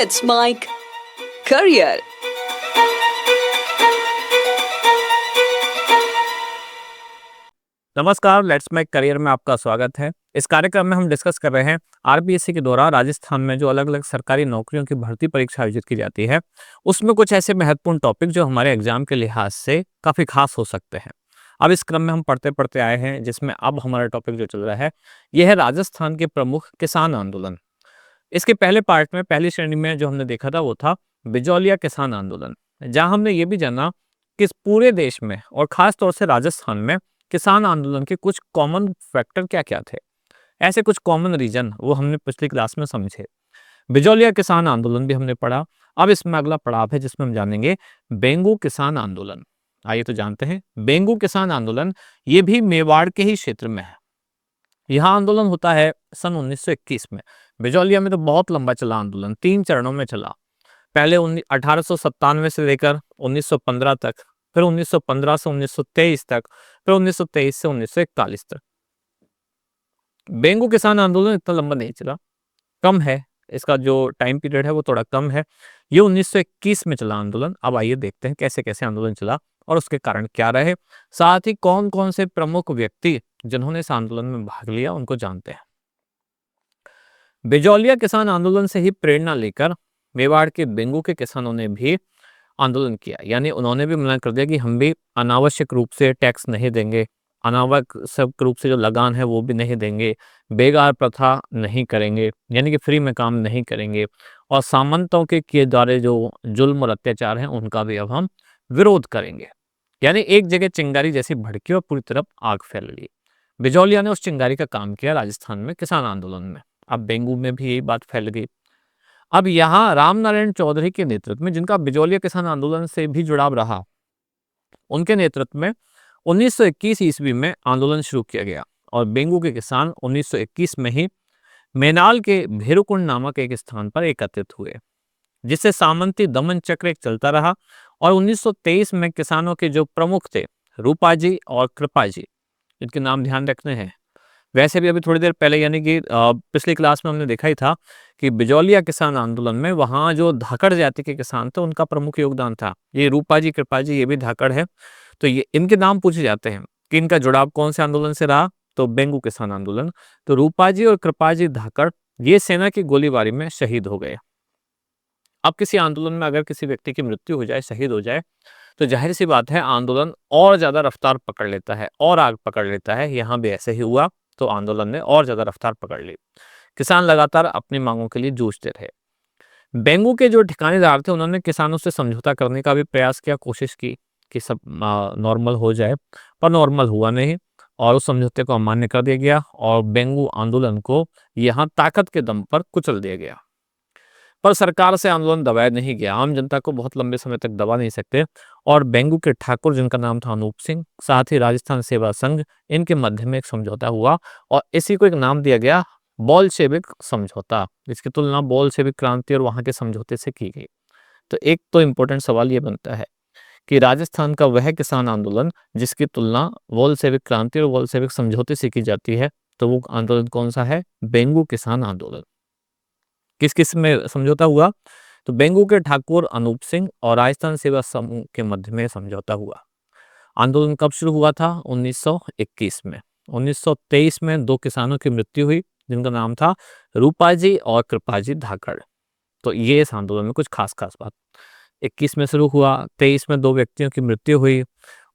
Let's make career. नमस्कार, let's make career में आपका स्वागत है। इस कार्यक्रम में हम डिस्कस कर रहे हैं आरपीएससी के दौरान राजस्थान में जो अलग अलग सरकारी नौकरियों की भर्ती परीक्षा आयोजित की जाती है, उसमें कुछ ऐसे महत्वपूर्ण टॉपिक जो हमारे एग्जाम के लिहाज से काफ़ी खास हो सकते हैं। अब इस क्रम में हम पढ़ते पढ़ते आए हैं, जिसमें अब हमारा टॉपिक जो चल रहा है यह है राजस्थान के प्रमुख किसान आंदोलन। इसके पहले पार्ट में पहली श्रेणी में जो हमने देखा था वो था बिजौलिया किसान आंदोलन, जहां हमने ये भी जाना कि इस पूरे देश में और खास तौर से राजस्थान में किसान आंदोलन के कुछ कॉमन फैक्टर क्या क्या थे। ऐसे कुछ कॉमन रीजन वो हमने पिछली क्लास में समझे। बिजौलिया किसान आंदोलन भी हमने पढ़ा। अब इसमें अगला पड़ाव है जिसमें हम जानेंगे बेंगू किसान आंदोलन। आइए तो जानते हैं बेंगू किसान आंदोलन। ये भी मेवाड़ के ही क्षेत्र में है। यह आंदोलन होता है सन 1921 में। बिजौलिया में तो बहुत लंबा चला आंदोलन, 3 चरणों में चला। पहले 1897 से लेकर 1915 तक, फिर 1915 से 1923 तक, फिर 1923 से 1941 तक। बेंगू किसान आंदोलन इतना लंबा नहीं चला, कम है। इसका जो टाइम पीरियड है वो थोड़ा कम है। ये 1921 में चला आंदोलन। अब आइए देखते हैं कैसे कैसे आंदोलन चला और उसके कारण क्या रहे, साथ ही कौन कौन से प्रमुख व्यक्ति जिन्होंने इस आंदोलन में भाग लिया उनको जानते हैं। बिजौलिया किसान आंदोलन से ही प्रेरणा लेकर मेवाड़ के बेंगू के किसानों ने भी आंदोलन किया, यानी उन्होंने भी मना कर दिया कि हम भी अनावश्यक रूप से टैक्स नहीं देंगे, अनावश्यक रूप से जो लगान है वो भी नहीं देंगे, बेगार प्रथा नहीं करेंगे, यानी कि फ्री में काम नहीं करेंगे, और सामंतों के किए जा रहे जो जुल्म और अत्याचार हैं उनका भी अब हम विरोध करेंगे। यानी एक जगह चिंगारी जैसी भड़की और पूरी तरफ आग फैल गई। बिजौलिया ने उस चिंगारी का काम किया राजस्थान में किसान आंदोलन में। अब बेंगू में भी यही बात फैल गई। अब यहाँ रामनारायण चौधरी के नेतृत्व में, जिनका बिजौलिया किसान आंदोलन से भी जुड़ाव रहा, उनके नेतृत्व में 1921 ईस्वी में आंदोलन शुरू किया गया और बेंगू के किसान 1921 में ही मेनाल के भेरुकुंड नामक एक स्थान पर एकत्रित हुए, जिससे सामंती दमन चक्र एक चलता रहा। और 1923 में किसानों के जो प्रमुख थे रूपाजी और कृपाजी, इनके नाम ध्यान रखने हैं। वैसे भी अभी थोड़ी देर पहले यानी कि पिछली क्लास में हमने देखा ही था कि बिजौलिया किसान आंदोलन में वहाँ जो धाकड़ जाति के किसान थे उनका प्रमुख योगदान था। ये रूपाजी कृपाजी ये भी धाकड़ है, तो ये इनके नाम पूछे जाते हैं कि इनका जुड़ाव कौन से आंदोलन से रहा, तो बेंगू किसान आंदोलन। तो रूपाजी और कृपाजी धाकड़ ये सेना की गोलीबारी में शहीद हो गए। अब किसी आंदोलन में अगर किसी व्यक्ति की मृत्यु हो जाए, शहीद हो जाए, तो जाहिर सी बात है आंदोलन और ज्यादा रफ्तार पकड़ लेता है और आग पकड़ लेता है। यहाँ भी ऐसे ही हुआ, तो आंदोलन ने और ज्यादा रफ्तार पकड़ ली। किसान लगातार अपनी मांगों के लिए जूझते रहे। बेंगू के जो ठिकानेदार थे उन्होंने किसानों से समझौता करने का भी प्रयास किया, कोशिश की कि सब नॉर्मल हो जाए, पर नॉर्मल हुआ नहीं और उस समझौते को अमान्य कर दिया गया और बेंगू आंदोलन को यहाँ ताकत के दम पर कुचल दिया गया। पर सरकार से आंदोलन दबाया नहीं गया, आम जनता को बहुत लंबे समय तक दबा नहीं सकते। और बेंगू के ठाकुर, जिनका नाम था अनूप सिंह, साथ ही राजस्थान सेवा संघ, इनके मध्य में एक समझौता हुआ और इसी को एक नाम दिया गया बोल्शेविक समझौता। इसकी तुलना बोल्शेविक क्रांति और वहां के समझौते से की गई। तो एक तो इम्पोर्टेंट सवाल ये बनता है कि राजस्थान का वह किसान आंदोलन जिसकी तुलना बोल्शेविक क्रांति और बोल्शेविक समझौते से की जाती है, तो वो आंदोलन कौन सा है? बेंगू किसान आंदोलन। किस किस में समझौता हुआ? तो बेंगू के ठाकुर अनूप सिंह और राजस्थान सेवा समूह के मध्य में समझौता हुआ। आंदोलन कब शुरू हुआ था? 1921 में। 1923 में 2 किसानों की मृत्यु हुई, जिनका नाम था रूपाजी और कृपाजी धाकड़। तो ये इस आंदोलन में कुछ खास खास बात। 21 में शुरू हुआ, 23 में 2 व्यक्तियों की मृत्यु हुई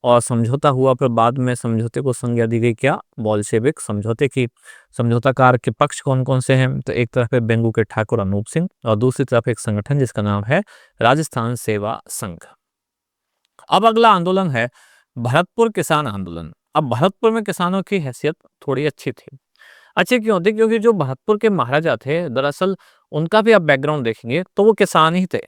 और समझौता हुआ। फिर बाद में समझौते को संज्ञा दी गई क्या? बोल्शेविक समझौते की। समझौताकार के पक्ष कौन कौन से हैं? तो एक तरफ है बेंगू के ठाकुर अनूप सिंह और दूसरी तरफ एक संगठन जिसका नाम है राजस्थान सेवा संघ। अब अगला आंदोलन है भरतपुर किसान आंदोलन। अब भरतपुर में किसानों की हैसियत थोड़ी अच्छी थी। अच्छी क्यों थी? क्योंकि जो भरतपुर के महाराजा थे, दरअसल उनका भी आप बैकग्राउंड देखेंगे तो वो किसान ही थे।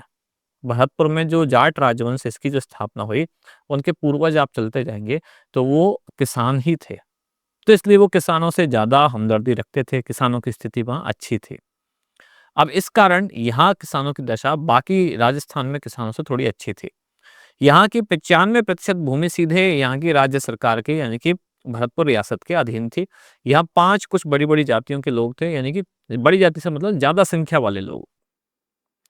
भरतपुर में जो जाट राजवंश इसकी जो स्थापना हुई, उनके पूर्वज आप चलते जाएंगे तो वो किसान ही थे। तो इसलिए वो किसानों से ज्यादा हमदर्दी रखते थे, किसानों की स्थिति वहां अच्छी थी। अब इस कारण यहाँ किसानों की दशा बाकी राजस्थान में किसानों से थोड़ी अच्छी थी। यहाँ की 95% भूमि सीधे यहाँ की राज्य सरकार के यानी कि भरतपुर रियासत के अधीन थी। यहाँ 5 कुछ बड़ी बड़ी जातियों के लोग थे, यानी कि बड़ी जाति से मतलब ज्यादा संख्या वाले लोग।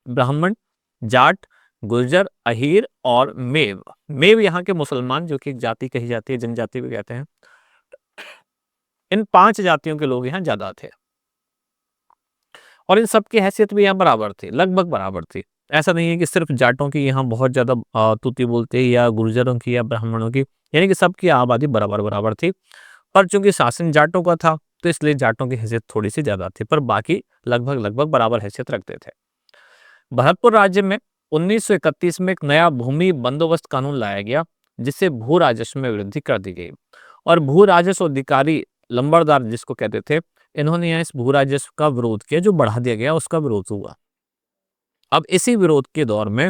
ब्राह्मण, जाट, गुर्जर, अहीर और मेव। मेव यहाँ के मुसलमान, जो कि एक जाति कही जाती है, जनजाति भी कहते हैं। इन 5 जातियों के लोग यहाँ ज्यादा थे और इन सब की हैसियत भी यहाँ बराबर थी, लगभग बराबर थी। ऐसा नहीं है कि सिर्फ जाटों की यहाँ बहुत ज्यादा तूती बोलते या गुर्जरों की या ब्राह्मणों की, यानी कि सबकी आबादी बराबर बराबर थी। पर चूंकि शासन जाटों का था तो इसलिए जाटों की हैसियत थोड़ी सी ज्यादा थी, पर बाकी लगभग लगभग बराबर हैसियत रखते थे। भरतपुर राज्य में 1931 में एक नया भूमि बंदोबस्त कानून लाया गया, जिससे भू राजस्व में वृद्धि कर दी गई। और भू राजस्व अधिकारी लंबरदार जिसको कहते थे, इन्होंने यहाँ इस भू राजस्व का विरोध किया, जो बढ़ा दिया गया उसका विरोध हुआ। अब इसी विरोध के दौर में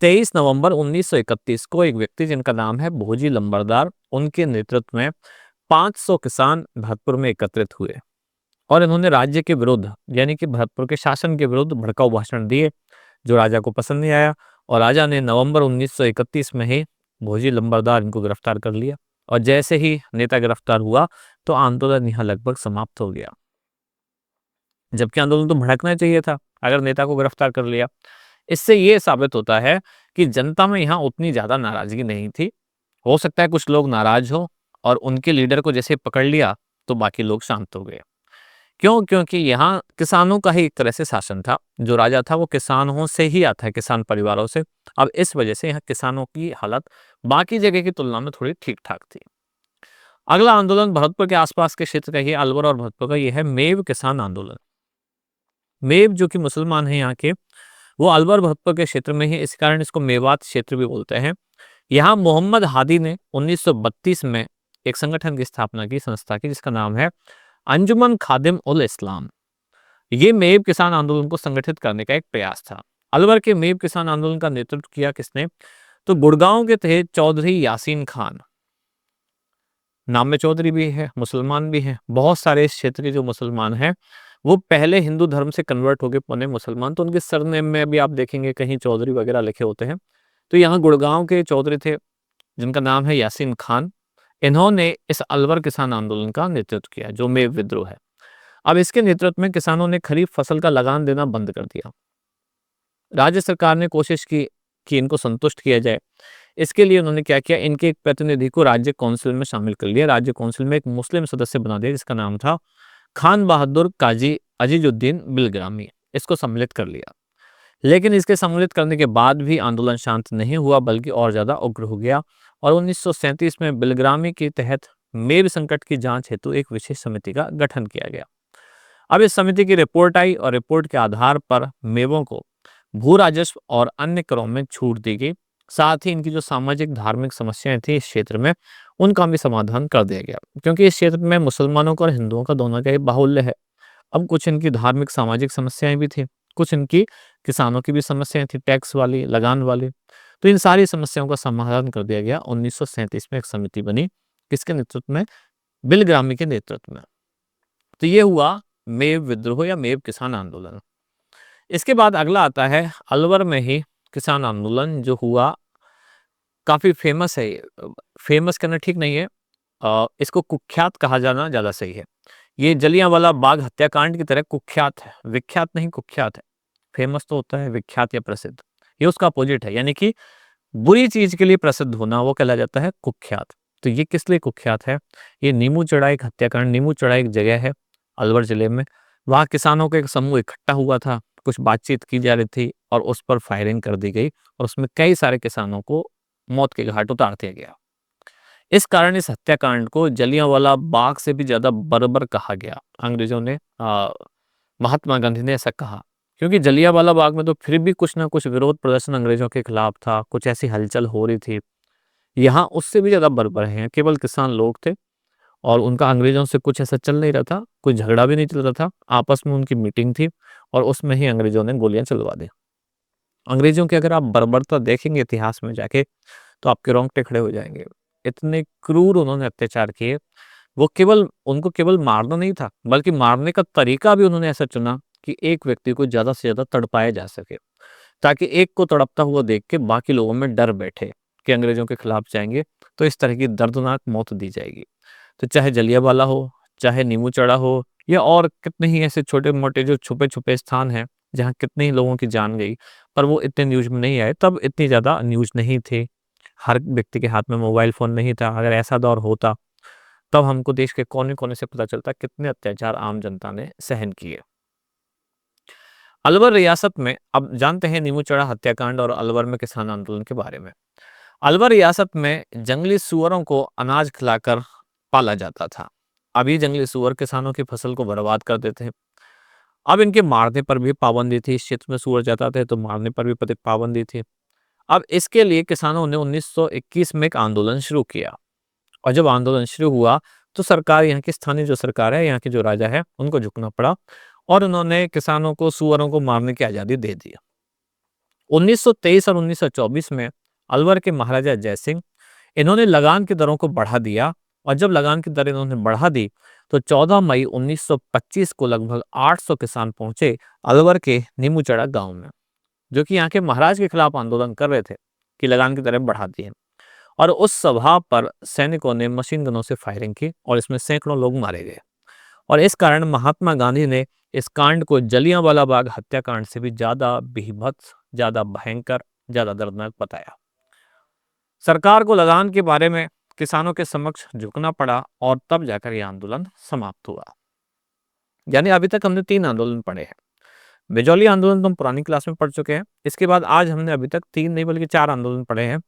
23 नवंबर 1931 को एक व्यक्ति जिनका नाम है भोजी लंबरदार, उनके नेतृत्व में 500 किसान भरतपुर में एकत्रित हुए और इन्होंने राज्य के विरुद्ध, यानी कि भरतपुर के शासन के विरुद्ध भड़काऊ भाषण दिए, जो राजा को पसंद नहीं आया। और राजा ने नवंबर 1931 में ही भोजी लंबरदार इनको गिरफ्तार कर लिया। और जैसे ही नेता गिरफ्तार हुआ तो आंदोलन यहाँ लगभग समाप्त हो गया, जबकि आंदोलन तो भड़कना चाहिए था अगर नेता को गिरफ्तार कर लिया। इससे ये साबित होता है कि जनता में यहाँ उतनी ज्यादा नाराजगी नहीं थी। हो सकता है कुछ लोग नाराज हो और उनके लीडर को जैसे पकड़ लिया तो बाकी लोग शांत हो गए। क्यों? क्योंकि यहाँ किसानों का ही एक तरह से शासन था। जो राजा था वो किसानों से ही आता है, किसान परिवारों से। अब इस वजह से यहाँ किसानों की हालत बाकी जगह की तुलना में थोड़ी ठीक ठाक थी। अगला आंदोलन भरतपुर के आसपास के क्षेत्र का ही, अलवर और भरतपुर का, यह है मेव किसान आंदोलन। मेव जो कि मुसलमान है यहाँ के, वो अलवर भरतपुर के क्षेत्र में ही, इस कारण इसको मेवात क्षेत्र भी बोलते हैं। यहाँ मोहम्मद हादी ने 1932 में एक संगठन की स्थापना की, संस्था की, जिसका नाम है अंजुमन खादिम उल इस्लाम। ये मेव किसान आंदोलन को संगठित करने का एक प्रयास था। अलवर के मेव किसान आंदोलन का नेतृत्व किया किसने? तो गुड़गांव के थे चौधरी यासीन खान। नाम में चौधरी भी है, मुसलमान भी है। बहुत सारे इस क्षेत्र के जो मुसलमान हैं वो पहले हिंदू धर्म से कन्वर्ट होके बने मुसलमान, तो उनके सरनेम में भी आप देखेंगे कहीं चौधरी वगैरह लिखे होते हैं। तो यहाँ गुड़गांव के चौधरी थे जिनका नाम है यासीन खान। इन्होंने इस अलवर किसान आंदोलन का नेतृत्व किया, जो मेव विद्रोह है। अब इसके नेतृत्व में किसानों ने खरीफ फसल का लगान देना बंद कर दिया। राज्य सरकार ने कोशिश की कि इनको संतुष्ट किया जाए। इसके लिए उन्होंने क्या किया, इनके एक प्रतिनिधि को राज्य काउंसिल में शामिल कर लिया। राज्य काउंसिल में एक मुस्लिम सदस्य बना दिया जिसका नाम था खान बहादुर काजी अजीजुद्दीन बिलग्रामी। इसको सम्मिलित कर लिया। लेकिन इसके सम्मिलित करने के बाद भी आंदोलन शांत नहीं हुआ, बल्कि और ज्यादा उग्र हो गया। और 1937 में बिलग्रामी के तहत मेव संकट की जांच हेतु एक विशेष समिति का गठन किया गया। अब इस समिति की रिपोर्ट आई और रिपोर्ट के आधार पर मेवों को भू राजस्व और अन्य करों में छूट दी गई। साथ ही इनकी जो सामाजिक धार्मिक समस्याएं थी इस क्षेत्र में, उनका भी समाधान कर दिया गया, क्योंकि इस क्षेत्र में मुसलमानों का और हिंदुओं का दोनों का ही बाहुल्य है। अब कुछ इनकी धार्मिक सामाजिक समस्याएं भी थी, कुछ इनकी किसानों की भी समस्याएं थी, टैक्स वाली, लगान वाली। तो इन सारी समस्याओं का समाधान कर दिया गया। 1937 में एक समिति बनी, किसके नेतृत्व में? बिलग्रामी के नेतृत्व में। तो ये हुआ मेव विद्रोह या मेव किसान आंदोलन। इसके बाद अगला आता है अलवर में ही किसान आंदोलन, जो हुआ, काफी फेमस है। फेमस कहना ठीक नहीं है, इसको कुख्यात कहा जाना ज्यादा सही है। ये जलियांवाला बाग हत्याकांड की तरह कुख्यात है, विख्यात नहीं, कुख्यात है। फेमस तो होता है विख्यात या प्रसिद्ध, ये उसका अपोजिट है। यानी कि बुरी चीज के लिए प्रसिद्ध होना, वो कहला जाता है कुख्यात। तो ये किस लिए कुख्यात है? ये नीमू चढ़ा एक हत्याकांड, नीमू चढ़ा एक जगह है अलवर जिले में। वहां किसानों का एक समूह इकट्ठा हुआ था, कुछ बातचीत की जा रही थी और उस पर फायरिंग कर दी गई और उसमें कई सारे किसानों को मौत के घाट उतार दिया गया। इस कारण इस हत्याकांड को जलियांवाला बाग से भी ज्यादा बर्बर कहा गया। अंग्रेजों ने, महात्मा गांधी ने ऐसा कहा, क्योंकि जलियांवाला बाग में तो फिर भी कुछ ना कुछ विरोध प्रदर्शन अंग्रेजों के खिलाफ था, कुछ ऐसी हलचल हो रही थी। यहाँ उससे भी ज्यादा बर्बर है, केवल किसान लोग थे और उनका अंग्रेजों से कुछ ऐसा चल नहीं रहा था, कोई झगड़ा भी नहीं चल रहा था, आपस में उनकी मीटिंग थी और उसमें ही अंग्रेजों ने गोलियां चलवा दी। अंग्रेजों की अगर आप बर्बरता देखेंगे इतिहास में जाके तो आपके रोंगटे खड़े हो जाएंगे। इतने क्रूर उन्होंने अत्याचार किए। वो केवल, उनको केवल मारना नहीं था, बल्कि मारने का तरीका भी उन्होंने ऐसा चुना कि एक व्यक्ति को ज्यादा से ज्यादा तड़पाया जा सके, ताकि एक को तड़पता हुआ देख के बाकी लोगों में डर बैठे कि अंग्रेजों के खिलाफ जाएंगे तो इस तरह की दर्दनाक मौत दी जाएगी। तो चाहे जलियांवाला हो, चाहे नीमू चढ़ा हो, या और कितने ही ऐसे छोटे मोटे जो छुपे छुपे स्थान हैं जहाँ कितने ही लोगों की जान गई, पर वो इतने न्यूज़ में नहीं आए। तब इतनी ज़्यादा न्यूज़ नहीं थे, हर व्यक्ति के हाथ में मोबाइल फ़ोन नहीं था। अगर ऐसा दौर होता, तब हमको देश के कोने-कोने से पता चलता कितने अत्याचार आम जनता ने सहन किए। अलवर रियासत में अब जानते हैं नीमू चढ़ा हत्याकांड और अलवर में किसान आंदोलन के बारे में। अलवर रियासत में जंगली सुअरों को अनाज खिलाकर पाला जाता था। अब ये जंगली सुअर किसानों की फसल को बर्बाद कर देते हैं। अब इनके मारने पर भी पाबंदी थी। इस क्षेत्र में सुअर जाता थे तो मारने पर भी पाबंदी थी। अब इसके लिए किसानों ने 1921 में एक आंदोलन शुरू किया और जब आंदोलन शुरू हुआ तो सरकार, यहाँ की स्थानीय जो सरकार है, यहाँ के जो राजा है, उनको झुकना पड़ा और उन्होंने किसानों को सुअरों को मारने की आज़ादी दे दी। 1923 और 1924 में अलवर के महाराजा जयसिंह, इन्होंने लगान की दरों को बढ़ा दिया और जब लगान की दर इन्होंने बढ़ा दी तो 14 मई 1925 को लगभग 800 किसान पहुंचे अलवर के नीमूचड़ा गांव में, जो कि यहाँ के महाराज के खिलाफ आंदोलन कर रहे थे कि लगान की दरें बढ़ा दी हैं। और उस सभा पर सैनिकों ने मशीन गनों से फायरिंग की और इसमें सैकड़ों लोग मारे गए और इस कारण महात्मा गांधी ने इस कांड को जलियांवाला बाग हत्याकांड से भी ज्यादा बीभत्स, ज्यादा भयंकर, ज्यादा दर्दनाक बताया। सरकार को लगान के बारे में किसानों के समक्ष झुकना पड़ा और तब जाकर यह आंदोलन समाप्त हुआ। यानी अभी तक हमने 3 आंदोलन पढ़े हैं। बिजौली आंदोलन तो हम पुरानी क्लास में पढ़ चुके हैं। इसके बाद आज हमने अभी तक 3 नहीं बल्कि 4 आंदोलन पढ़े हैं।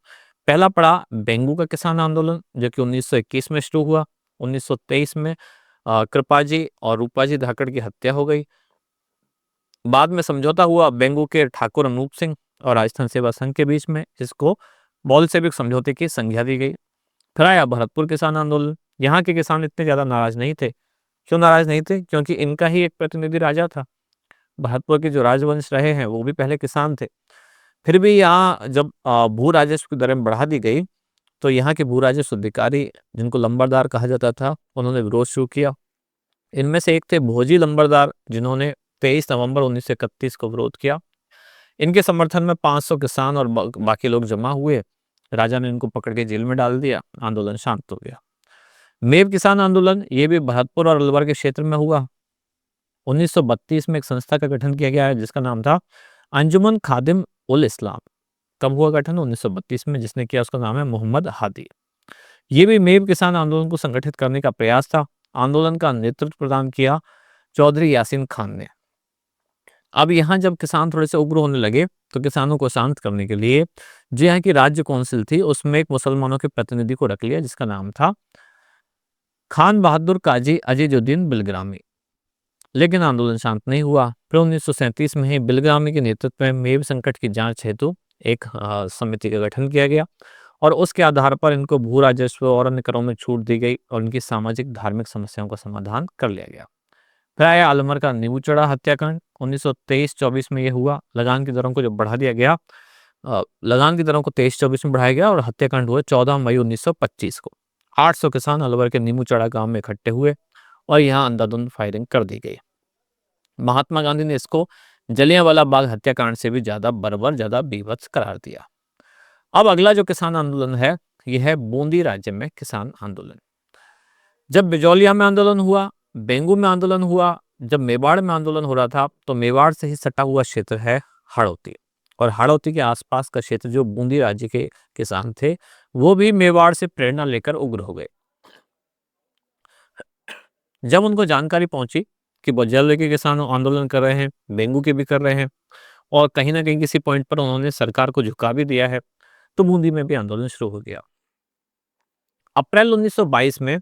पहला पड़ा बेंगू का किसान आंदोलन, जो कि 1921 में शुरू हुआ। 1923 में कृपाजी और रूपाजी धाकड़ की हत्या हो गई। बाद में समझौता हुआ बेंगू के ठाकुर अनूप सिंह और राजस्थान सेवा संघ के बीच में, जिसको बॉलशेविक समझौते की संज्ञा दी गई। फिर आया भरतपुर किसान आंदोलन। यहाँ के किसान इतने ज्यादा नाराज नहीं थे। क्यों नाराज नहीं थे? क्योंकि इनका ही एक प्रतिनिधि राजा था। भरतपुर के जो राजवंश रहे हैं वो भी पहले किसान थे। फिर भी यहाँ जब भू राजस्व की दरें बढ़ा दी गई तो यहाँ के भू राजस्व अधिकारी, जिनको लंबरदार कहा जाता था, उन्होंने विरोध शुरू किया। इनमें से एक थे भोजी लंबरदार, जिन्होंने 23 नवंबर 1931 को विरोध किया। इनके समर्थन में 500 किसान और बाकी लोग जमा हुए। राजा ने इनको पकड़ के जेल में डाल दिया। आंदोलन शांत हो गया। मेव किसान आंदोलन, ये भी भरतपुर और अलवर के क्षेत्र में हुआ। 1932 में एक संस्था का गठन किया गया है जिसका नाम था अंजुमन खादिम उल इस्लाम। कब हुआ गठन? 1932 में। जिसने किया उसका नाम है मोहम्मद हादी। ये भी मेव किसान आंदोलन को संगठित करने का प्रयास था। आंदोलन का नेतृत्व प्रदान किया चौधरी यासीन खान ने। अब यहाँ जब किसान थोड़े से उग्र होने लगे तो किसानों को शांत करने के लिए जो यहाँ की राज्य काउंसिल थी उसमें एक मुसलमानों के प्रतिनिधि को रख लिया जिसका नाम था खान बहादुर काजी अजीजुद्दीन बिलग्रामी। लेकिन आंदोलन शांत नहीं हुआ। फिर 1937 में ही बिलग्रामी के नेतृत्व में मेव संकट की जांच हेतु एक समिति का गठन किया गया और उसके आधार पर इनको भू राजस्व और अन्य करों में छूट दी गई और इनकी सामाजिक धार्मिक समस्याओं का समाधान कर लिया गया। फिर आया अलवर का नीमूचड़ा हत्याकांड। 1923-24 में यह हुआ। लगान की दरों को जब बढ़ा दिया गया, लगान की दरों को 23-24 में बढ़ाया गया और हत्याकांड हुआ 14 मई 1925 को। 800 किसान अलवर के नीमूचड़ा गांव में इकट्ठे हुए और यहाँ अंधाधुंध फायरिंग कर दी गई। महात्मा गांधी ने इसको जलियांवाला बाग हत्याकांड से भी ज्यादा बर्बर, ज्यादा बीभत्स करार दिया। अब अगला जो किसान आंदोलन है यह है बूंदी राज्य में किसान आंदोलन। जब बिजौलिया में आंदोलन हुआ, बेंगू में आंदोलन हुआ, जब मेवाड़ में आंदोलन हो रहा था तो मेवाड़ से ही सटा हुआ क्षेत्र है हाड़ौती और हाड़ौती के आसपास का क्षेत्र जो बूंदी राज्य के किसान थे वो भी मेवाड़ से प्रेरणा लेकर उग्र हो गए। जब उनको जानकारी पहुंची कि बजौली के किसान आंदोलन कर रहे हैं, बेंगू के भी कर रहे हैं और कहीं ना कहीं किसी पॉइंट पर उन्होंने सरकार को झुका भी दिया है, तो बूंदी में भी आंदोलन शुरू हो गया। अप्रैल 1922 में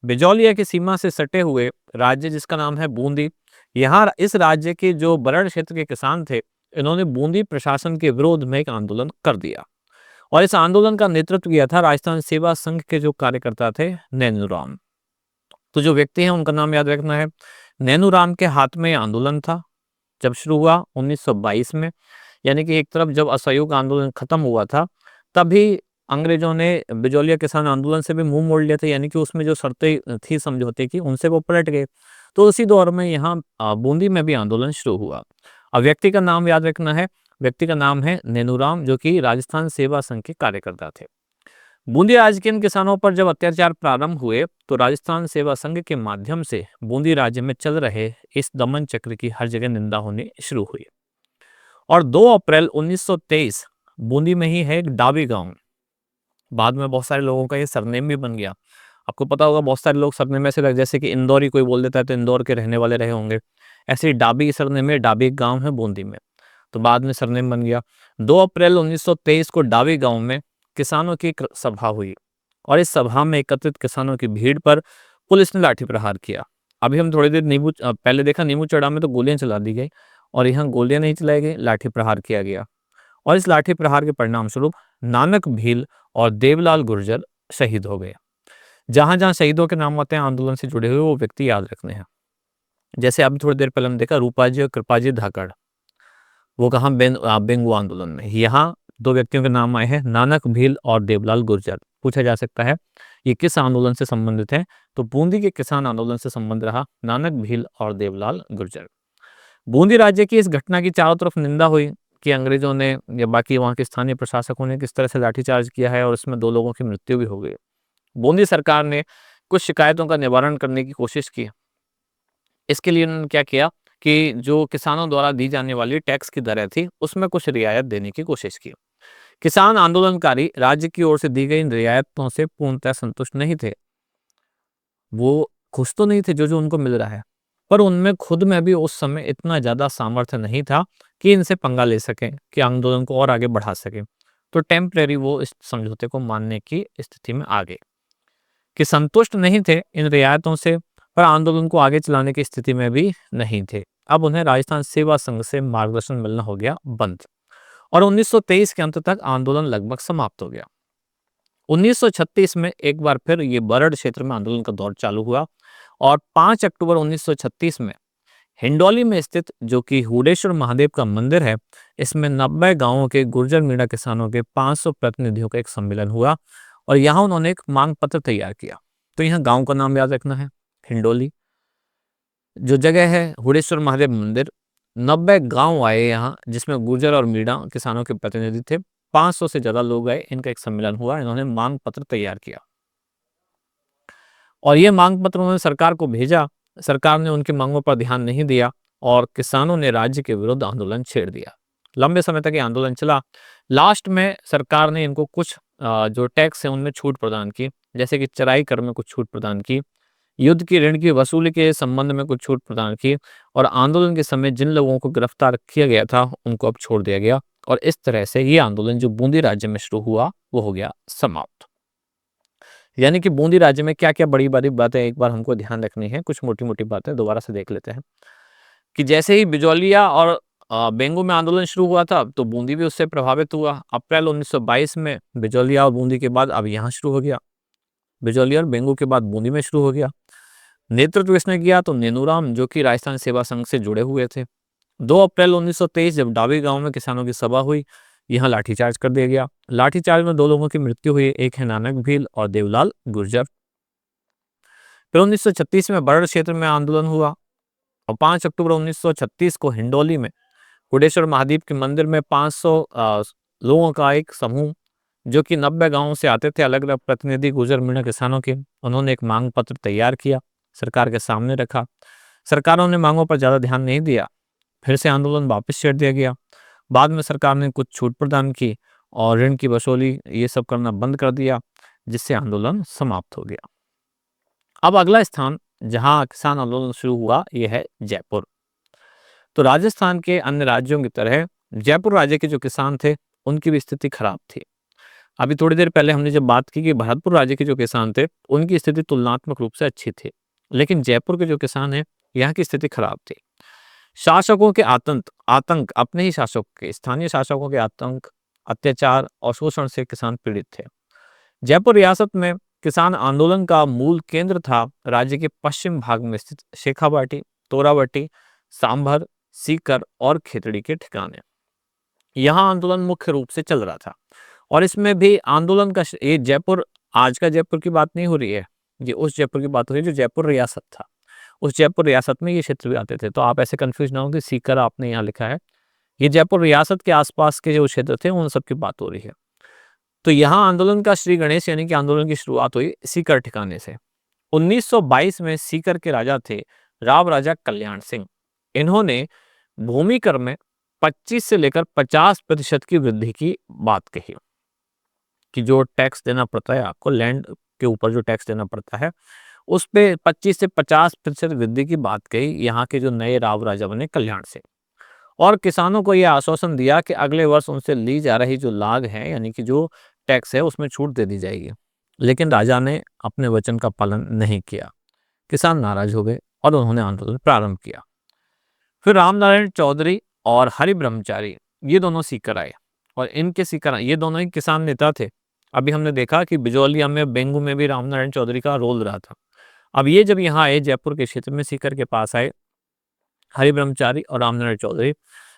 बिजौलिया की सीमा से सटे हुए राज्य जिसका नाम है बूंदी, यहाँ इस राज्य के जो बरड़ क्षेत्र के किसान थे इन्होंने बूंदी प्रशासन के विरोध में एक आंदोलन कर दिया और इस आंदोलन का नेतृत्व किया था राजस्थान सेवा संघ के जो कार्यकर्ता थे नैनूराम। तो जो व्यक्ति हैं उनका नाम याद रखना है। नैनूराम के हाथ में आंदोलन था। जब शुरू हुआ 1922 में, यानी कि एक तरफ जब असहयोग आंदोलन खत्म हुआ था तभी अंग्रेजों ने बिजौलिया किसान आंदोलन से भी मुंह मोड़ लिया था, यानी कि उसमें जो शर्तें थी समझौते की उनसे वो पलट गए। तो उसी दौर में यहाँ बूंदी में भी आंदोलन शुरू हुआ। अब व्यक्ति का नाम याद रखना है। व्यक्ति का नाम है नैनूराम, जो कि राजस्थान सेवा संघ के कार्यकर्ता थे। बूंदी राज्य के इन किसानों पर जब अत्याचार प्रारंभ हुए तो राजस्थान सेवा संघ के माध्यम से बूंदी राज्य में चल रहे इस दमन चक्र की हर जगह निंदा होनी शुरू हुई। और 2 अप्रैल 1923 बूंदी में ही है एक डाबी गांव, बाद में बहुत सारे लोगों का ये सरनेम भी बन गया। आपको पता होगा बहुत सारे लोग सरनेम ऐसे रख, जैसे कि इंदौरी कोई बोल देता है तो इंदौर के रहने वाले रहे होंगे, ऐसे ही डाबी सरनेम में, डाबी एक गांव है बूंदी में, तो बाद में सरनेम बन गया। 2 अप्रैल 1923 को डाबी गांव में किसानों की एक सभा हुई और इस सभा में एकत्रित किसानों की भीड़ पर पुलिस ने लाठी प्रहार किया। अभी हम थोड़ी देर पहले देखा नीमू चढ़ा में तो गोलियां चला दी गई, और यहाँ गोलियां नहीं चलाई गई, लाठी प्रहार किया गया। और इस लाठी प्रहार के परिणाम स्वरूप नानक भील और देवलाल गुर्जर शहीद हो गए। जहां जहां शहीदों के नाम आते हैं आंदोलन से जुड़े हुए, वो व्यक्ति याद रखने हैं। जैसे अभी थोड़ी देर पहले हमने देखा रूपाजी और कृपाजी धाकड़, वो कहाँ बेंगू आंदोलन में। यहाँ 2 व्यक्तियों के नाम आए हैं, नानक भील और देवलाल गुर्जर। पूछा जा सकता है ये किस आंदोलन से संबंधित है, तो बूंदी के किसान आंदोलन से संबंध रहा नानक भील और देवलाल गुर्जर। बूंदी राज्य की इस घटना की चारों तरफ निंदा हुई कि अंग्रेजों ने या बाकी वहाँ के स्थानीय प्रशासकों ने किस तरह से लाठीचार्ज किया है और इसमें 2 लोगों की मृत्यु भी हो गई। बूंदी सरकार ने कुछ शिकायतों का निवारण करने की कोशिश की। इसके लिए उन्होंने क्या किया कि जो किसानों द्वारा दी जाने वाली टैक्स की दरें थी उसमें कुछ रियायत देने की कोशिश की। किसान आंदोलनकारी राज्य की ओर से दी गई इन रियायतों से पूर्णतः संतुष्ट नहीं थे। वो खुश तो नहीं थे जो जो उनको मिल रहा है, पर उनमें खुद में भी उस समय इतना ज्यादा सामर्थ्य नहीं था कि इनसे पंगा ले सकें, कि आंदोलन को और आगे बढ़ा सकें। तो टेम्परेरी वो इस समझौते को मानने की स्थिति में आ गए, कि संतुष्ट नहीं थे इन रियायतों से, पर आंदोलन को आगे चलाने की स्थिति में भी नहीं थे। अब उन्हें राजस्थान सेवा संघ से मार्गदर्शन मिलना हो गया बंद, और 1923 के अंत तक आंदोलन लगभग समाप्त हो गया। 1936 में एक बार फिर ये बरड़ क्षेत्र में आंदोलन का दौर चालू हुआ, और 5 अक्टूबर 1936 में हिंडौली में स्थित जो कि हुडेश्वर महादेव का मंदिर है, इसमें 90 गांवों के गुर्जर मीणा किसानों के 500 प्रतिनिधियों का एक सम्मेलन हुआ, और यहाँ उन्होंने एक मांग पत्र तैयार किया। तो यहाँ गांव का नाम याद रखना है, हिंडोली। जो जगह है हुडेश्वर महादेव मंदिर, 90 गांव आए यहाँ, जिसमें गुर्जर और मीणा किसानों के प्रतिनिधि थे। 500 से ज्यादा लोग आए, इनका एक सम्मेलन हुआ, इन्होंने मांग पत्र तैयार किया और ये मांग पत्र उन्होंने सरकार को भेजा। सरकार ने उनकी मांगों पर ध्यान नहीं दिया और किसानों ने राज्य के विरुद्ध आंदोलन छेड़ दिया। लंबे समय तक ये आंदोलन चला। लास्ट में सरकार ने इनको कुछ जो टैक्स है उनमें छूट प्रदान की, जैसे कि चराई कर में कुछ छूट प्रदान की, युद्ध की ऋण की वसूली के संबंध में कुछ छूट प्रदान की, और आंदोलन के समय जिन लोगों को गिरफ्तार किया गया था उनको अब छोड़ दिया गया। और इस तरह से ये आंदोलन जो बूंदी राज्य में शुरू हुआ वो हो गया समाप्त। यानी कि बूंदी राज्य में क्या क्या बड़ी बड़ी बातें एक बार हमको ध्यान रखनी है, कुछ मोटी मोटी बातें दोबारा से देख लेते हैं। कि जैसे ही बिजौलिया और बेंगू में आंदोलन शुरू हुआ था, तो बूंदी भी उससे प्रभावित हुआ। अप्रैल 1922 में बिजौलिया और बूंदी के बाद अब यहाँ शुरू हो गया, बिजौलिया और बेंगू के बाद बूंदी में शुरू हो गया। नेतृत्व किसने किया, तो नेनूराम, जो कि राजस्थान सेवा संघ से जुड़े हुए थे। 2 अप्रैल 1923 जब डाबी गांव में किसानों की सभा हुई, यहाँ लाठीचार्ज कर दिया गया। लाठीचार्ज में 2 लोगों की मृत्यु हुई, एक है नानक भील और देवलाल गुर्जर। फिर 1936 में बरड़ क्षेत्र में आंदोलन हुआ, और 5 अक्टूबर 1936 को हिंडौली में हुडेश्वर महादेव के मंदिर में 500 लोगों का एक समूह, जो कि 90 गांवों से आते थे, अलग अलग प्रतिनिधि गुर्जर मीणा किसानों के, उन्होंने एक मांग पत्र तैयार किया, सरकार के सामने रखा। सरकारों ने मांगों पर ज्यादा ध्यान नहीं दिया, फिर से आंदोलन वापस छेड़ दिया गया। बाद में सरकार ने कुछ छूट प्रदान की और ऋण की वसूली ये सब करना बंद कर दिया, जिससे आंदोलन समाप्त हो गया। अब अगला स्थान जहां किसान आंदोलन शुरू हुआ ये है जयपुर। तो राजस्थान के अन्य राज्यों की तरह जयपुर राज्य के जो किसान थे उनकी भी स्थिति खराब थी। अभी थोड़ी देर पहले हमने जब बात की कि भरतपुर राज्य के जो किसान थे उनकी स्थिति तुलनात्मक रूप से अच्छी थी, लेकिन जयपुर के जो किसान हैं यहाँ की स्थिति खराब थी। शासकों के आतंक अपने ही शासक के, स्थानीय शासकों के आतंक, अत्याचार और शोषण से किसान पीड़ित थे। जयपुर रियासत में किसान आंदोलन का मूल केंद्र था राज्य के पश्चिम भाग में स्थित शेखावाटी, तोरावटी, सांभर, सीकर और खेतड़ी के ठिकाने। यहाँ आंदोलन मुख्य रूप से चल रहा था, और इसमें भी आंदोलन का ये जयपुर, आज का जयपुर की बात नहीं हो रही है, ये उस जयपुर की बात हो रही है जो जयपुर रियासत था। उस जयपुर रियासत में ये क्षेत्र भी आते थे, तो आप ऐसे कंफ्यूज ना हो कि सीकर आपने यहाँ लिखा है, ये जयपुर रियासत के आसपास के जो क्षेत्र थे उन सब की बात हो रही है। तो यहाँ आंदोलन का श्री गणेश यानी कि आंदोलन की शुरुआत हुई सीकर ठिकाने से। 1922 में सीकर के राजा थे राव राजा कल्याण सिंह। इन्होंने भूमि कर में 25 से लेकर 50% की वृद्धि की बात कही कि जो टैक्स देना पड़ता है आपको, लैंड के ऊपर जो टैक्स देना पड़ता है उस पे 25 से 50% वृद्धि की बात कही यहाँ के जो नए राव राजा बने कल्याण सिंह। और किसानों को यह आश्वासन दिया कि अगले वर्ष उनसे ली जा रही जो लाग है यानी कि जो टैक्स है उसमें छूट दे दी जाएगी। लेकिन राजा ने अपने वचन का पालन नहीं किया। किसान नाराज हो गए और उन्होंने आंदोलन प्रारंभ किया। फिर रामनारायण चौधरी और हरि ब्रह्मचारी ये दोनों सीकर आए और इनके सीकर ये दोनों ही किसान नेता थे। अभी हमने देखा कि बिजौलिया में, बेंगू में भी रामनारायण चौधरी का रोल रहा था। अब ये जब यहाँ आए जयपुर के क्षेत्र में सीकर के पास आए हरि ब्रह्मचारी और रामनारायण चौधरी,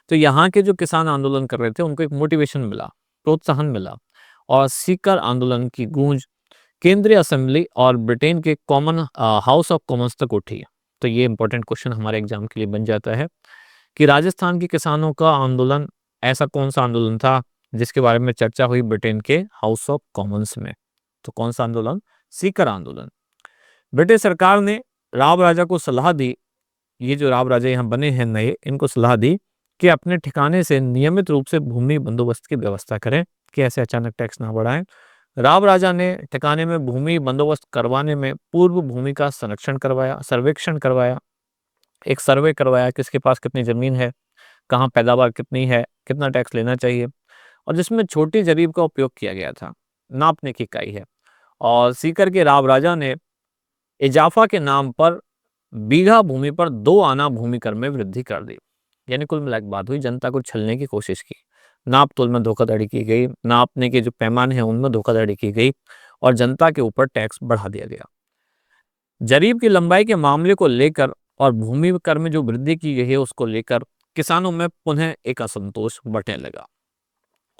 तो यहाँ के जो किसान आंदोलन कर रहे थे उनको एक मोटिवेशन मिला, प्रोत्साहन मिला और सीकर आंदोलन की गूंज केंद्रीय असेंबली और ब्रिटेन के कॉमन हाउस ऑफ कॉमन्स तक उठी। तो ये इंपॉर्टेंट क्वेश्चन हमारे एग्जाम के लिए बन जाता है कि राजस्थान के किसानों का आंदोलन ऐसा कौन सा आंदोलन था जिसके बारे में चर्चा हुई ब्रिटेन के हाउस ऑफ कॉमन्स में। तो कौन सा आंदोलन? सीकर आंदोलन। ब्रिटिश सरकार ने राव राजा को सलाह दी, ये जो राव राजा यहाँ बने हैं नए, इनको सलाह दी कि अपने ठिकाने से नियमित रूप से भूमि बंदोबस्त की व्यवस्था करें कि ऐसे अचानक टैक्स ना बढ़ाएं। राव राजा ने ठिकाने में भूमि बंदोबस्त करवाने में पूर्व भूमि का संरक्षण करवाया, सर्वेक्षण करवाया, एक सर्वे करवाया किसके पास कितनी जमीन है, कहाँ पैदावार कितनी है, कितना टैक्स लेना चाहिए, और जिसमें छोटी जरीब का उपयोग किया गया था, नापने की इकाई है। और सीकर के राव राजा ने इजाफा के नाम पर बीघा भूमि पर 2 आना भूमि कर में वृद्धि कर दी। यानी कुल मिला के बात हुई, जनता को छलने की कोशिश की, नाप तोल में धोखाधड़ी की गई, नापने के जो पैमाने हैं उनमें धोखाधड़ी की गई और जनता के ऊपर टैक्स बढ़ा दिया गया। जरीब की लंबाई के मामले को लेकर और भूमि कर में जो वृद्धि की गई है उसको लेकर किसानों में पुनः एक असंतोष बढ़ने लगा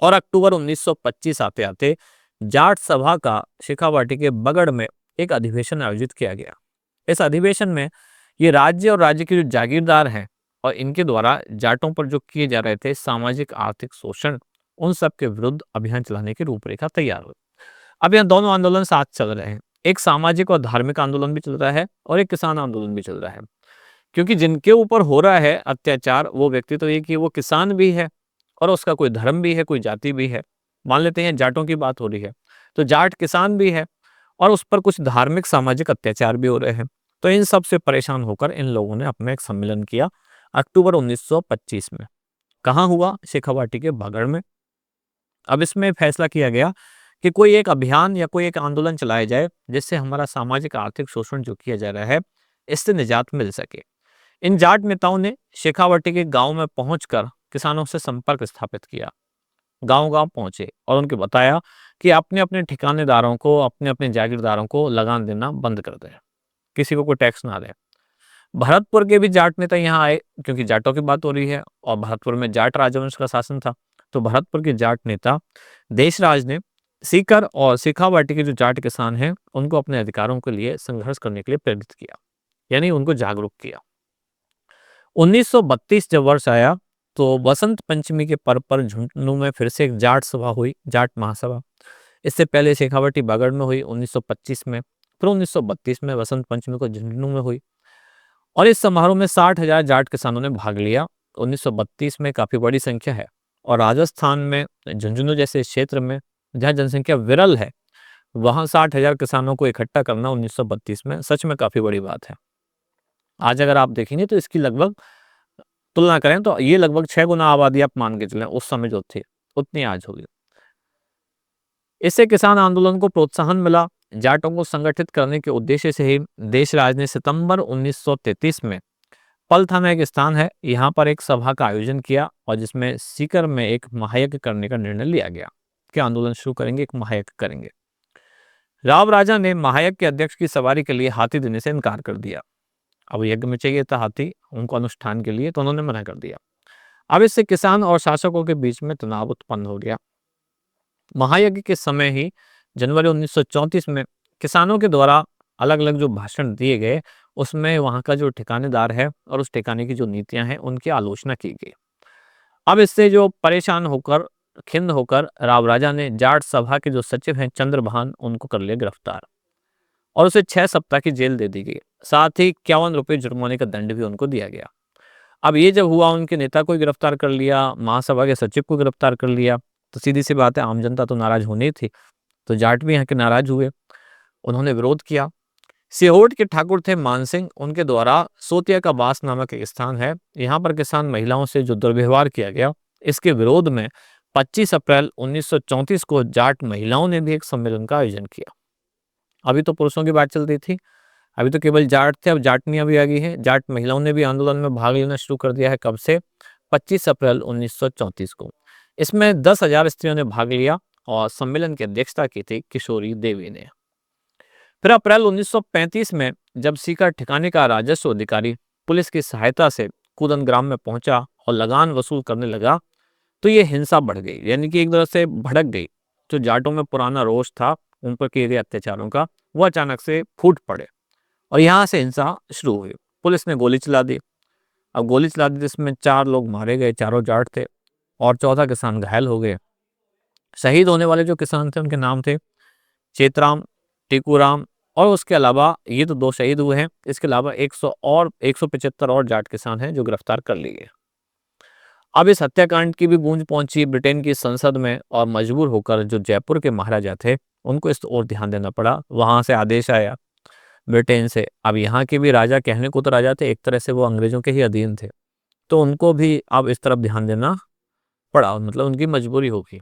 और अक्टूबर 1925 आते आते जाट सभा का शेखावाटी के बगड़ में एक अधिवेशन आयोजित किया गया। इस अधिवेशन में ये राज्य और राज्य के जो जागीरदार हैं और इनके द्वारा जाटों पर जो किए जा रहे थे सामाजिक आर्थिक शोषण, उन सब के विरुद्ध अभियान चलाने की रूपरेखा तैयार हुई। अब यहाँ दोनों आंदोलन साथ चल रहे हैं, एक सामाजिक और धार्मिक आंदोलन भी चल रहा है और एक किसान आंदोलन भी चल रहा है। क्योंकि जिनके ऊपर हो रहा है अत्याचार वो व्यक्ति तो ये कि वो किसान भी है और उसका कोई धर्म भी है, कोई जाति भी है। मान लेते हैं जाटों की बात हो रही है तो जाट किसान भी है और उस पर कुछ धार्मिक सामाजिक अत्याचार भी हो रहे हैं। तो इन सब से परेशान होकर इन लोगों ने अपना एक सम्मेलन किया अक्टूबर 1925 में। कहाँ हुआ? शेखावाटी के बगड़ में। अब इसमें फैसला किया गया कि कोई एक अभियान या कोई एक आंदोलन चलाया जाए जिससे हमारा सामाजिक आर्थिक शोषण जो किया जा रहा है इससे निजात मिल सके। इन जाट नेताओं ने शेखावाटी के गांव में पहुंचकर किसानों से संपर्क स्थापित किया, गांव-गांव पहुंचे और उनको बताया कि अपने अपने ठिकानेदारों को, अपने अपने जागीरदारों को लगान देना बंद कर दें, किसी को कोई टैक्स ना दें। भरतपुर के भी जाट नेता यहाँ आए क्योंकि जाटों की बात हो रही है और भरतपुर में जाट राजवंश का शासन था। तो भरतपुर के जाट नेता देशराज ने सीकर और शेखावाटी के जो जाट किसान हैं उनको अपने अधिकारों के लिए संघर्ष करने के लिए प्रेरित किया, यानी उनको जागरूक किया। 1932 जब वर्ष आया तो बसंत पंचमी के पर्व पर झुंझुनू में फिर से एक जाट सभा हुई, जाट महासभा। इससे पहले शेखावाटी बागड़ में हुई 1925 में, फिर 1932 में बसंत पंचमी को झुंझुनू में हुई और इस समारोह में 60,000 जाट किसानों ने भाग लिया। 1932 में काफी बड़ी संख्या है और राजस्थान में झुंझुनू जैसे क्षेत्र में जहाँ जनसंख्या विरल है वहां 60,000 किसानों को इकट्ठा करना 1932 में सच में काफी बड़ी बात है। आज अगर आप देखेंगे तो इसकी लगभग तुलना करें तो ये लगभग 6 गुना आबादी आप मान के चलें उस समय जो थी उतनी आज होगी। इससे किसान आंदोलन को प्रोत्साहन मिला। जाटों को संगठित करने के उद्देश्य से ही देशराज ने सितंबर 1933 में पलथा में एक स्थान है, यहाँ पर एक सभा का आयोजन किया और जिसमें सीकर में एक महायज्ञ करने का निर्णय लिया गया कि आंदोलन शुरू करेंगे, एक महायज्ञ करेंगे। राव राजा ने महायज्ञ के अध्यक्ष की सवारी के लिए हाथी देने से इनकार कर दिया। अब यज्ञ में चाहिए था हाथी उनको अनुष्ठान के लिए, तो उन्होंने मना कर दिया। अब इससे किसान और शासकों के बीच में तनाव उत्पन्न हो गया। महायज्ञ के समय ही जनवरी 1934 में किसानों के द्वारा अलग अलग जो भाषण दिए गए उसमें वहां का जो ठिकानेदार है और उस ठिकाने की जो नीतियां हैं उनकी आलोचना की गई। अब इससे जो परेशान होकर खिन्न होकर राव राजा ने जाट सभा के जो सचिव हैं चंद्रभान उनको कर लिया गिरफ्तार और उसे 6 सप्ताह की जेल दे दी गई। साथ ही 51 रुपये जुर्माने का दंड भी उनको दिया गया। अब ये जब हुआ, उनके नेता को गिरफ्तार कर लिया, महासभा के सचिव को गिरफ्तार कर लिया, तो सीधी सी बात है, आम जनता तो नाराज होनी ही थी। तो जाट भी यहाँ के नाराज हुए, उन्होंने विरोध किया। सिहोट के ठाकुर थे मानसिंह, उनके द्वारा सोतिया का बास नामक एक स्थान है, यहाँ पर किसान महिलाओं से जो दुर्व्यवहार किया गया, इसके विरोध में 25 अप्रैल 1934 को जाट महिलाओं ने भी एक सम्मेलन का आयोजन किया। अभी तो पुरुषों की बात चल रही थी, अभी तो केवल जाट थे, अब जाटनियां भी आ गई हैं। जाट महिलाओं ने भी आंदोलन में भाग लेना शुरू कर दिया है। कब से? 25 अप्रैल 1934 को। इसमें 10,000 स्त्रियों ने भाग लिया और सम्मेलन की अध्यक्षता की थी किशोरी देवी ने। फिर अप्रैल 1935 में जब सीकर ठिकाने का राजस्व अधिकारी पुलिस की सहायता से कूदन ग्राम में पहुंचा और लगान वसूल करने लगा, तो ये हिंसा बढ़ गई, यानी कि एक तरह से भड़क गई। जो जाटों में पुराना रोष था उन पर किए गए अत्याचारों का, वो अचानक से फूट पड़े और यहाँ से हिंसा शुरू हुई। पुलिस ने गोली चला दी। अब गोली चला दी जिसमें 4 लोग मारे गए, चारों जाट थे और 14 किसान घायल हो गए। शहीद होने वाले जो किसान थे उनके नाम थे चेतराम, टीकूराम और उसके अलावा ये तो 2 शहीद हुए हैं। इसके अलावा 175 और जाट किसान हैं जो गिरफ्तार कर लिए गए। अब इस हत्याकांड की भी गूंज पहुंची ब्रिटेन की संसद में और मजबूर होकर जो जयपुर के महाराजा थे उनको इस ओर ध्यान देना पड़ा। वहां से आदेश आया ब्रिटेन से। अब यहाँ के भी राजा, कहने को तो राजा थे, एक तरह से वो अंग्रेजों के ही अधीन थे, तो उनको भी अब इस तरफ ध्यान देना पड़ा, मतलब उनकी मजबूरी होगी।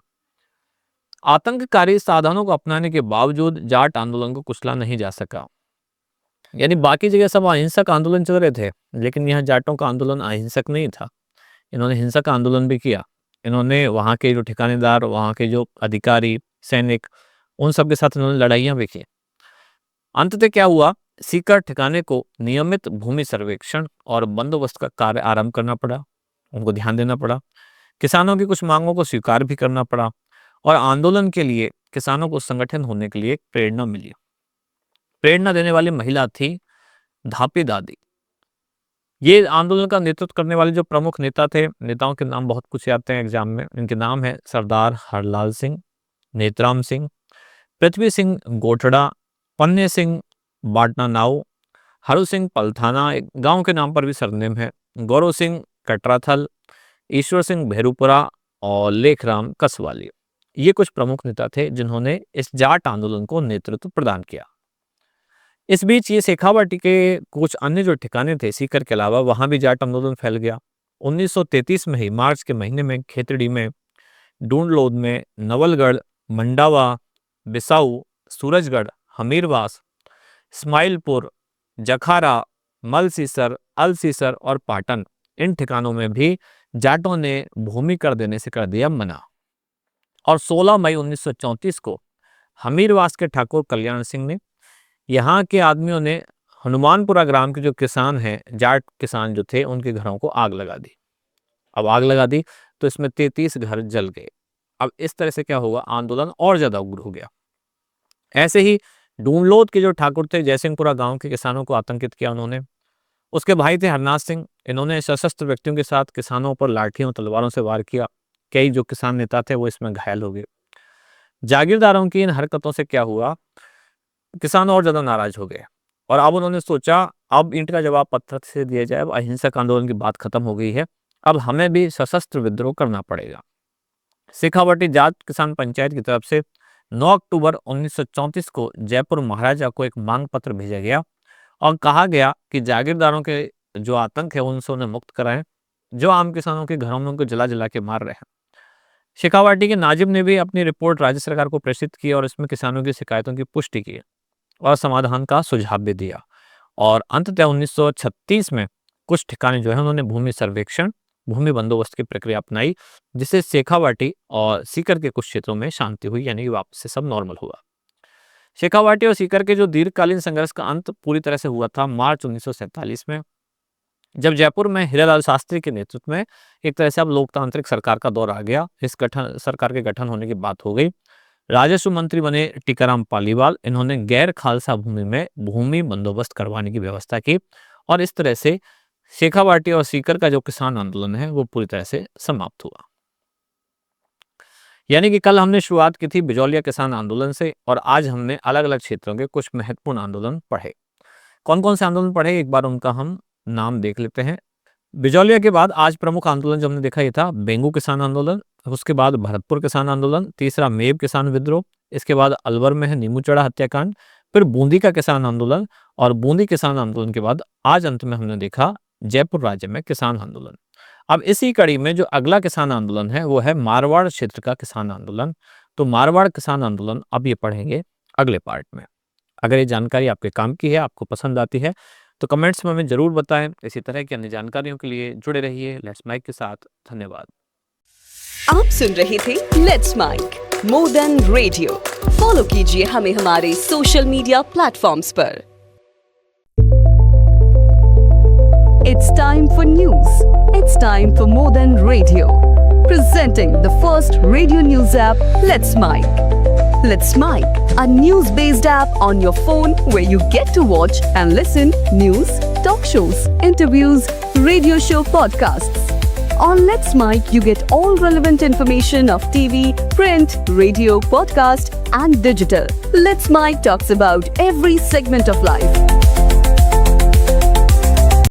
आतंककारी साधनों को अपनाने के बावजूद जाट आंदोलन को कुचला नहीं जा सका। यानी बाकी जगह सब अहिंसक आंदोलन चल रहे थे, लेकिन यहाँ जाटों का आंदोलन अहिंसक नहीं था। इन्होंने हिंसक आंदोलन भी किया। इन्होंने वहाँ के जो ठिकानेदार, वहाँ के जो अधिकारी, सैनिक, उन सब के साथ इन्होंने लड़ाइयाँ भी की। अंततः क्या हुआ, सीकर ठिकाने को नियमित भूमि सर्वेक्षण और बंदोबस्त का कार्य आरंभ करना पड़ा, उनको ध्यान देना पड़ा। किसानों की कुछ मांगों को स्वीकार भी करना पड़ा और आंदोलन के लिए किसानों को संगठन होने के लिए प्रेरणा मिली। प्रेरणा देने वाली महिला थी धापी दादी। ये आंदोलन का नेतृत्व करने वाले जो प्रमुख नेता थे, नेताओं के नाम बहुत कुछ आते हैं एग्जाम में। इनके नाम है सरदार हरलाल सिंह, नेतराम सिंह, पृथ्वी सिंह गोठड़ा, पन्ने सिंह बाटना नाऊ, हरु सिंह पलथाना, एक गांव के नाम पर भी सरनेम है, गौरव सिंह कटराथल, ईश्वर सिंह भेरूपुरा और लेखराम कसवाली। ये कुछ प्रमुख नेता थे जिन्होंने इस जाट आंदोलन को नेतृत्व प्रदान किया। इस बीच ये शेखावाटी के कुछ अन्य जो ठिकाने थे सीकर के अलावा, वहां भी जाट आंदोलन फैल गया। 1933 में ही मार्च के महीने में खेतड़ी में, डूंडलोद में, नवलगढ़, मंडावा, बिसाऊ, सूरजगढ़, हमीरवास, इस्माइलपुर, जखारा, मलसीसर, अलसीसर और पाटन, इन ठिकानों में भी जाटों ने भूमि कर देने से कर दिया मना। और 16 मई 1934 को हमीरवास के ठाकुर कल्याण सिंह ने, यहाँ के आदमियों ने हनुमानपुरा ग्राम के जो किसान हैं, जाट किसान जो थे, उनके घरों को आग लगा दी। अब आग लगा दी तो इसमें 33 घर जल गए। अब इस तरह से क्या हुआ, आंदोलन और ज्यादा उग्र हो गया। ऐसे ही डूंडलोद के जो ठाकुर थे, जयसिंहपुरा गांव के किसानों को आतंकित किया उन्होंने। उसके भाई थे हरनाथ सिंह, इन्होंने सशस्त्र व्यक्तियों के साथ किसानों पर लाठियों तलवारों से वार किया। कई जो किसान नेता थे वो इसमें घायल हो गए। जागीरदारों की इन हरकतों से क्या हुआ, किसान और ज्यादा नाराज हो गए और अब उन्होंने सोचा अब ईंट का जवाब पत्थर से दिया जाए। अब अहिंसक आंदोलन की बात खत्म हो गई है, अब हमें भी सशस्त्र विद्रोह करना पड़ेगा। शेखावाटी जाट किसान पंचायत की तरफ से 9 अक्टूबर 1934 को जयपुर महाराजा को एक मांग पत्र भेजा गया और कहा गया कि जागीरदारों के जो आतंक है उनसे उन्हें मुक्त कराएं, जो आम किसानों के घरों में उनको जला जला के मार रहे हैं। शेखावाटी के नाजिब ने भी अपनी रिपोर्ट राज्य सरकार को प्रेषित की और इसमें किसानों की शिकायतों की पुष्टि की और समाधान का सुझाव भी दिया। और अंततः 1936 में कुछ ठिकाने जो है उन्होंने भूमि सर्वेक्षण, भूमि बंदोबस्त की प्रक्रिया अपनाई, जिससे शेखावाटी और सीकर के कुछ क्षेत्रों में शांति हुई, यानी वापस से सब नॉर्मल हुआ। शेखावाटी और सीकर के जो दीर्घकालीन संघर्ष का अंत पूरी तरह से हुआ था मार्च 1947 में, जब जयपुर में हीरालाल शास्त्री के नेतृत्व में एक तरह से अब लोकतांत्रिक सरकार का दौर आ गया। इस सरकार के गठन होने की बात हो गई। राजस्व मंत्री बने टीकाराम पालीवाल। इन्होंने गैर खालसा भूमि में भूमि बंदोबस्त करवाने की व्यवस्था की और इस तरह से शेखावाटी और सीकर का जो किसान आंदोलन है वो पूरी तरह से समाप्त हुआ। यानी कि कल हमने शुरुआत की थी बिजौलिया किसान आंदोलन से और आज हमने अलग अलग क्षेत्रों के कुछ महत्वपूर्ण आंदोलन पढ़े। कौन कौन से आंदोलन पढ़े, एक बार उनका हम नाम देख लेते हैं। बिजौलिया के बाद आज प्रमुख आंदोलन जो हमने देखा ये था बेंगू किसान आंदोलन, उसके बाद भरतपुर किसान आंदोलन, तीसरा मेव किसान विद्रोह, इसके बाद अलवर में है नीमू चढ़ा हत्याकांड, फिर बूंदी का किसान आंदोलन और बूंदी किसान आंदोलन के बाद आज अंत में हमने देखा जयपुर राज्य में किसान आंदोलन। अब इसी कड़ी में जो अगला किसान आंदोलन है वो है मारवाड़ क्षेत्र का किसान आंदोलन। तो मारवाड़ किसान आंदोलन अब ये पढ़ेंगे अगले पार्ट में। अगर ये जानकारी आपके काम की है, आपको पसंद आती है तो कमेंट्स में हमें जरूर बताएं। इसी तरह की अन्य जानकारियों के लिए जुड़े रहिए लेट्स माइक के साथ। धन्यवाद। आप सुन रहे थे let's mic more than radio. Follow कीजिए हमें हमारे सोशल मीडिया प्लेटफॉर्म्स पर। It's time for news. It's time for more than radio. Presenting the first radio news app, Let's Mic. Let's Mic, a news-based app on your phone where you get to watch and listen news, talk shows, interviews, radio show podcasts. On Let's Mic, you get all relevant information of TV, print, radio, podcast, and digital. Let's Mic talks about every segment of life.